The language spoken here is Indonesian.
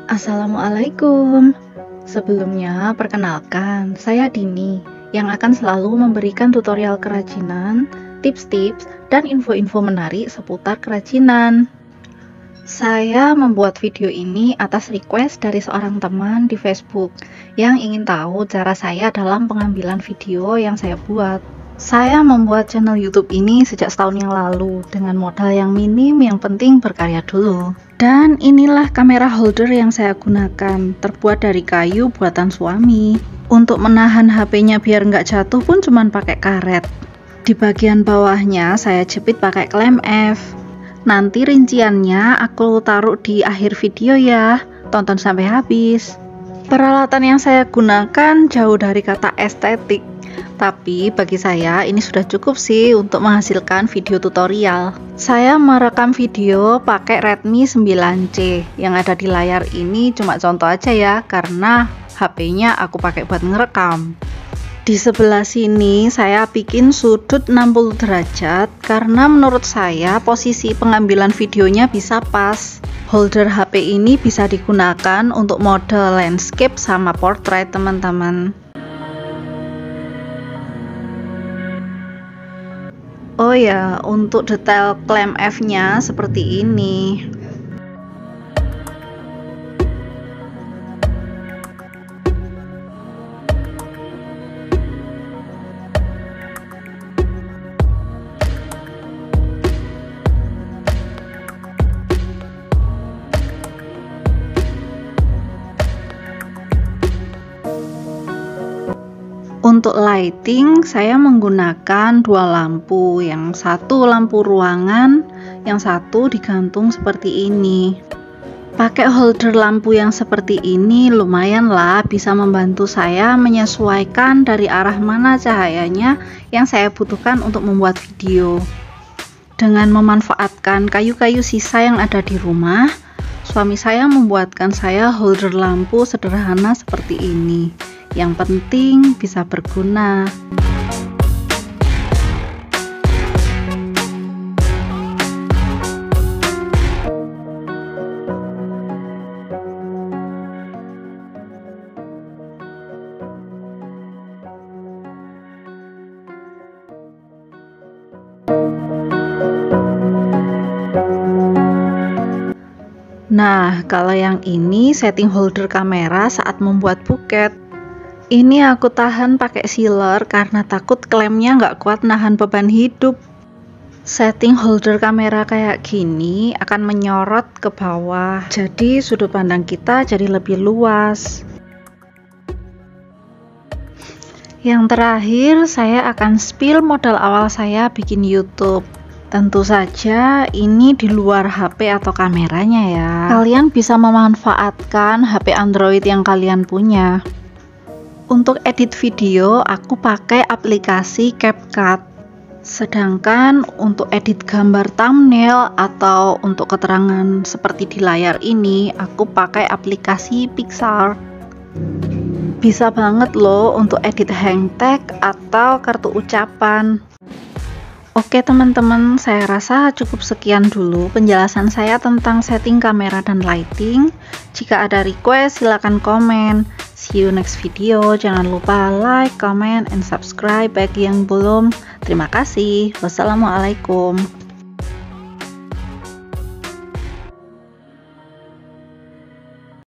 Assalamualaikum. Sebelumnya, perkenalkan, saya Dini yang akan selalu memberikan tutorial kerajinan, tips-tips, dan info-info menarik seputar kerajinan. Saya membuat video ini atas request dari seorang teman di Facebook yang ingin tahu cara saya dalam pengambilan video yang saya buat. Saya membuat channel YouTube ini sejak setahun yang lalu dengan modal yang minim, yang penting berkarya dulu. Dan inilah kamera holder yang saya gunakan, terbuat dari kayu buatan suami. Untuk menahan HP-nya biar nggak jatuh pun cuman pakai karet. Di bagian bawahnya saya jepit pakai klem F. Nanti rinciannya aku taruh di akhir video ya, tonton sampai habis. Peralatan yang saya gunakan jauh dari kata estetik, tapi bagi saya ini sudah cukup sih untuk menghasilkan video tutorial. Saya merekam video pakai Redmi 9C. Yang ada di layar ini cuma contoh aja ya, karena HP-nya aku pakai buat ngerekam. Di sebelah sini saya bikin sudut 60 derajat karena menurut saya posisi pengambilan videonya bisa pas. Holder HP ini bisa digunakan untuk mode landscape sama portrait teman-teman. Oh ya, untuk detail klem F-nya seperti ini. Untuk lighting, saya menggunakan dua lampu, yang satu lampu ruangan, yang satu digantung seperti ini. Pakai holder lampu yang seperti ini lumayan lah, bisa membantu saya menyesuaikan dari arah mana cahayanya yang saya butuhkan untuk membuat video. Dengan memanfaatkan kayu-kayu sisa yang ada di rumah, suami saya membuatkan saya holder lampu sederhana seperti ini. Yang penting bisa berguna. Nah, kalau yang ini setting holder kamera saat membuat buket. Ini aku tahan pakai sealer karena takut klemnya nggak kuat nahan beban hidup. Setting holder kamera kayak gini akan menyorot ke bawah, jadi sudut pandang kita jadi lebih luas. Yang terakhir, saya akan spill modal awal saya bikin YouTube. Tentu saja ini di luar HP atau kameranya ya. Kalian bisa memanfaatkan HP Android yang kalian punya. Untuk edit video, aku pakai aplikasi CapCut. Sedangkan untuk edit gambar thumbnail atau untuk keterangan seperti di layar ini, aku pakai aplikasi Pixar. Bisa banget loh untuk edit hang tag atau kartu ucapan. Oke teman-teman, saya rasa cukup sekian dulu penjelasan saya tentang setting kamera dan lighting. Jika ada request, silahkan komen. See you next video. Jangan lupa like, comment, and subscribe bagi yang belum. Terima kasih. Wassalamualaikum.